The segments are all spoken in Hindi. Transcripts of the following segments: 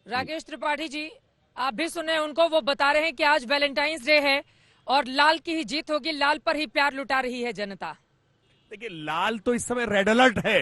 राकेश त्रिपाठी जी, आप भी सुने उनको, वो बता रहे हैं कि आज वैलेंटाइंस डे है और लाल की ही जीत होगी, लाल पर ही प्यार लुटा रही है जनता। देखिए, लाल तो इस समय रेड अलर्ट है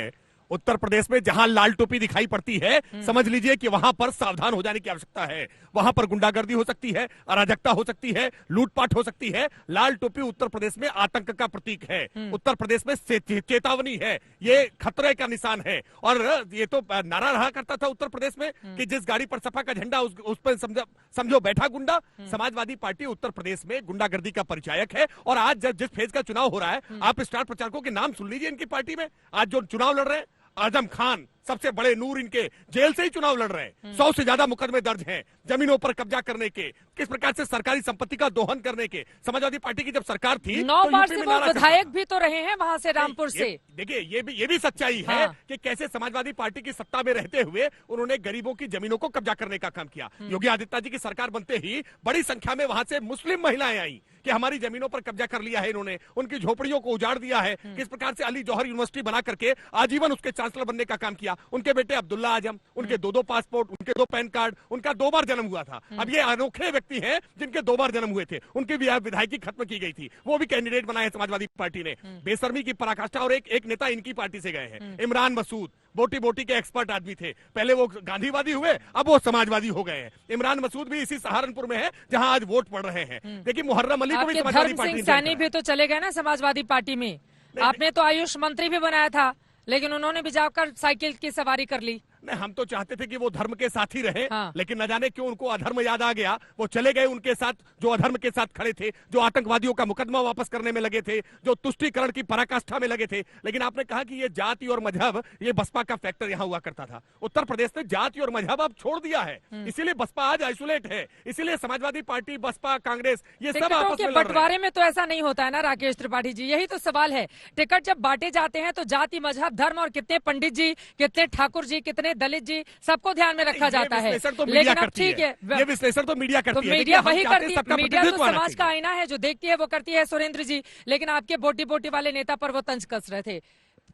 उत्तर प्रदेश में। जहां लाल टोपी दिखाई पड़ती है, समझ लीजिए कि वहां पर सावधान हो जाने की आवश्यकता है। वहां पर गुंडागर्दी हो सकती है, अराजकता हो सकती है, लूटपाट हो सकती है। लाल टोपी उत्तर प्रदेश में आतंक का प्रतीक है, उत्तर प्रदेश में चेतावनी है, ये खतरे का निशान है। और ये तो नारा रहा करता था उत्तर प्रदेश में कि जिस गाड़ी पर सपा का झंडा उस पर समझो बैठा गुंडा। समाजवादी पार्टी उत्तर प्रदेश में गुंडागर्दी का परिचायक है। और आज जब जिस फेज का चुनाव हो रहा है, आप स्टार प्रचारकों के नाम सुन लीजिए इनकी पार्टी में। आज जो चुनाव लड़ रहे हैं, आजम खान सबसे बड़े नूर, इनके जेल से ही चुनाव लड़ रहे हैं। 100 से ज्यादा मुकदमे दर्ज हैं जमीनों पर कब्जा करने के, किस प्रकार से सरकारी संपत्ति का दोहन करने के। समाजवादी पार्टी की जब सरकार थी 9 बार से वो विधायक भी तो रहे हैं वहां से, रामपुर से। देखिए, ये भी सच्चाई है कि कैसे समाजवादी पार्टी की सत्ता में रहते हुए उन्होंने गरीबों की जमीनों को कब्जा करने का काम किया। योगी आदित्यनाथ जी की सरकार बनते ही बड़ी संख्या में वहां से मुस्लिम महिलाएं आई कि हमारी जमीनों पर कब्जा कर लिया है इन्होंने, उनकी झोपड़ियों को उजाड़ दिया है। किस प्रकार से अली जौहर यूनिवर्सिटी बना करके आजीवन उसके चांसलर बनने का काम किया। उनके बेटे अब्दुल्ला आजम, उनके 2 पासपोर्ट, उनके 2 पैन कार्ड, उनका 2 बार जन्म हुआ था। अब ये अनोखे व्यक्ति हैं जिनके 2 बार जन्म हुए थे, उनकी विधायकी खत्म की गई थी, वो भी कैंडिडेट बनाए समाजवादी पार्टी ने। बेशर्मी की पराकाष्ठा। और एक नेता इनकी पार्टी से गए हैं, इमरान मसूद, बोटी के एक्सपर्ट आदमी थे। पहले वो गांधीवादी हुए, अब वो समाजवादी हो गए हैं। इमरान मसूद भी इसी सहारनपुर में है जहां आज वोट पड़ रहे हैं। देखिए, मुहर्रम अली को भी समाजवादी पार्टी सैनी भी तो चले गए ना समाजवादी पार्टी में। आपने तो आयुष मंत्री भी बनाया था, लेकिन उन्होंने भी जाकर साइकिल की सवारी कर ली। नहीं, हम तो चाहते थे कि वो धर्म के साथ ही रहे। लेकिन न जाने क्यों उनको अधर्म याद आ गया, वो चले गए उनके साथ जो अधर्म के साथ खड़े थे, जो आतंकवादियों का मुकदमा वापस करने में लगे थे, जो तुष्टीकरण की पराकाष्ठा में लगे थे। लेकिन आपने कहा कि ये जाति और मजहब, ये बसपा का फैक्टर यहाँ हुआ करता था। उत्तर प्रदेश ने जाति और मजहब अब छोड़ दिया है, इसीलिए बसपा आज आइसोलेट है। इसीलिए समाजवादी पार्टी, बसपा, कांग्रेस, ये सब आपस में बंटवारे में तो ऐसा नहीं होता है ना राकेश त्रिपाठी जी, यही तो सवाल है। टिकट जब बांटे जाते हैं तो जाति, मजहब, धर्म और कितने पंडित जी, कितने ठाकुर जी, कितने दलित जी, सबको ध्यान में रखा जाता है। लेकिन अब ठीक है, ये विश्लेषण तो मीडिया करती है। मीडिया वही करती है, मीडिया तो समाज का आईना है, जो देखती है वो करती है सुरेंद्र जी। लेकिन आपके बोटी वाले नेता पर वो तंज कस रहे थे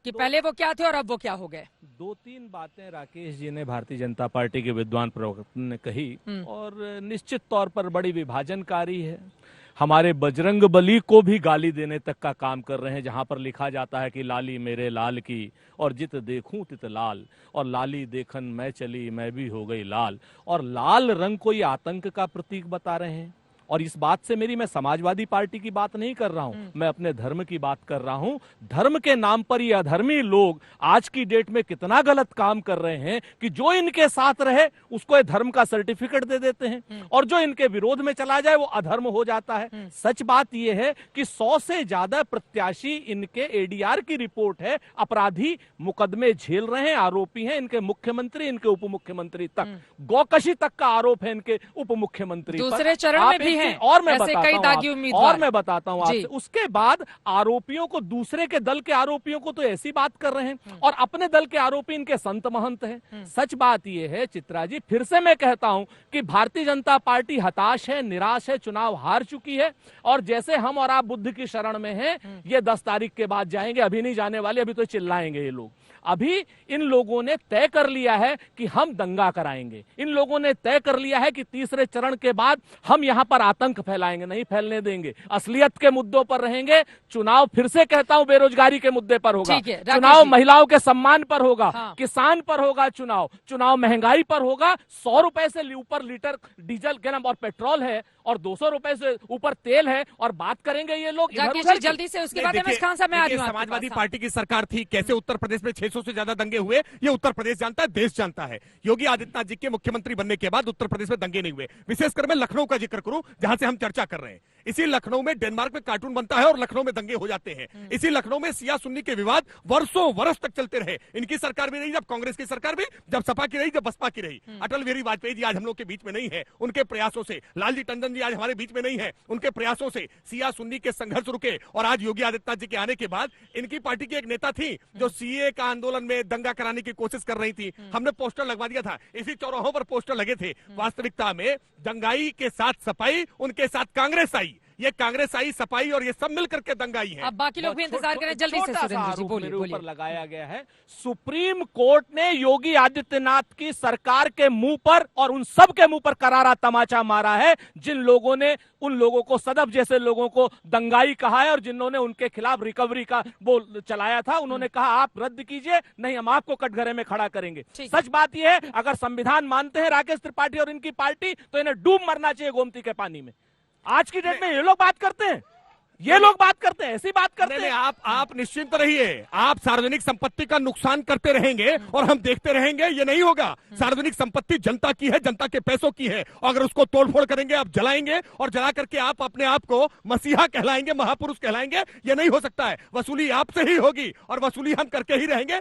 कि पहले वो क्या थे और अब वो क्या हो गए। 2-3 बातें राकेश जी ने, भारतीय जनता पार्टी के विद्वान प्रवक्ता ने कही, और निश्चित तौर पर बड़ी विभाजनकारी है। हमारे बजरंग बली को भी गाली देने तक का काम कर रहे हैं, जहां पर लिखा जाता है कि लाली मेरे लाल की और जित देखूं तित लाल, और लाली देखन मैं चली मैं भी हो गई लाल। और लाल रंग को ये आतंक का प्रतीक बता रहे हैं। और इस बात से मैं समाजवादी पार्टी की बात नहीं कर रहा हूं, मैं अपने धर्म की बात कर रहा हूं। धर्म के नाम पर ये अधर्मी लोग आज की डेट में कितना गलत काम कर रहे हैं कि जो इनके साथ रहे उसको ये धर्म का सर्टिफिकेट दे देते हैं, और जो इनके विरोध में चला जाए वो अधर्म हो जाता है। सच बात यह है कि 100 से ज्यादा प्रत्याशी, इनके एडीआर की रिपोर्ट है, अपराधी मुकदमे झेल रहे हैं, आरोपी हैं। इनके मुख्यमंत्री, इनके उप मुख्यमंत्री तक, गौकशी तक का आरोप है इनके उप मुख्यमंत्री। दूसरे चरण में भी है, और मैं बताता हूं आपसे, उसके बाद आरोपियों को, दूसरे के दल के आरोपियों को तो ऐसी बात कर रहे हैं, और अपने दल के आरोपी इनके संत महंत हैं। सच बात यह है चित्रा जी, फिर से मैं कहता हूं कि भारतीय जनता पार्टी हताश है, निराश है, चुनाव हार चुकी है। और जैसे हम और आप बुद्ध की शरण में हैं, ये 10 तारीख के बाद जाएंगे, अभी नहीं जाने वाले, अभी तो चिल्लाएंगे ये लोग। अभी इन लोगों ने तय कर लिया है कि हम दंगा कराएंगे। इन लोगों ने तय कर लिया है कि तीसरे चरण के बाद हम यहां पर आतंक फैलाएंगे, नहीं फैलने देंगे। असलियत के मुद्दों पर रहेंगे। चुनाव, फिर से कहता हूं, बेरोजगारी के मुद्दे पर होगा चुनाव, महिलाओं के सम्मान पर होगा, किसान पर होगा चुनाव महंगाई पर होगा। 100 रुपए से ऊपर लीटर डीजल के नाम और पेट्रोल है, और 200 रुपए से ऊपर तेल है, और बात करेंगे ये लोग जल्दी से। उसके बाद खान साहब, मैं समाजवादी पार्टी की सरकार थी, कैसे उत्तर प्रदेश में 600 से ज्यादा दंगे हुए, ये उत्तर प्रदेश जानता है, देश जानता है। योगी आदित्यनाथ जी के मुख्यमंत्री बनने के बाद उत्तर प्रदेश में दंगे नहीं हुए। विशेषकर मैं लखनऊ का जिक्र करूं, जहां से हम चर्चा कर रहे हैं। इसी लखनऊ में डेनमार्क में कार्टून बनता है और लखनऊ में दंगे हो जाते हैं। इसी लखनऊ में सिया सुन्नी के विवाद वर्षों वर्ष तक चलते रहे। इनकी सरकार भी रही, जब कांग्रेस की सरकार भी, जब सपा की रही, जब बसपा की रही। अटल बिहारी वाजपेयी जी आज हम लोग के बीच में नहीं है, उनके प्रयासों से। लालजी टंडन जी आज हमारे बीच में नहीं है, उनके प्रयासों से सिया सुन्नी के संघर्ष रुके। और आज योगी आदित्यनाथ जी के आने के बाद, इनकी पार्टी की एक नेता थी जो सीए का आंदोलन में दंगा कराने की कोशिश कर रही थी, हमने पोस्टर लगवा दिया था, इसी चौराहों पर पोस्टर लगे थे। वास्तविकता में दंगाई के साथ सपाई, उनके साथ कांग्रेस आई। ये कांग्रेस आई, सपाई और ये सब मिलकर के दंगाई है। अब बाकी लोग भी इंतजार करें जल्दी से। छोटा सा सुरेंद्र जी आरोप बोलिए मेरे ऊपर बोलिए। लगाया गया है। सुप्रीम कोर्ट ने योगी आदित्यनाथ की सरकार के मुंह पर और उन सब के मुंह पर करारा तमाचा मारा है जिन लोगों ने उन लोगों को, सदफ जैसे लोगों को दंगाई कहा है और जिन्होंने उनके खिलाफ रिकवरी का वो चलाया था। उन्होंने कहा आप रद्द कीजिए, नहीं हम आपको कटघरे में खड़ा करेंगे। सच बात यह है, अगर संविधान मानते हैं राकेश त्रिपाठी और इनकी पार्टी, तो इन्हें डूब मरना चाहिए गोमती के पानी में। आज की डेट में ये लोग बात करते हैं, ये लोग बात करते हैं, ऐसी बात करते हैं। आप निश्चिंत रहिए, आप सार्वजनिक संपत्ति का नुकसान करते रहेंगे और हम देखते रहेंगे, ये नहीं होगा। सार्वजनिक संपत्ति जनता की है, जनता के पैसों की है। अगर उसको तोड़फोड़ करेंगे, आप जलाएंगे और जला करके आप अपने आप को मसीहा कहलाएंगे, महापुरुष कहलाएंगे, ये नहीं हो सकता है। वसूली आपसे ही होगी और वसूली हम करके ही रहेंगे।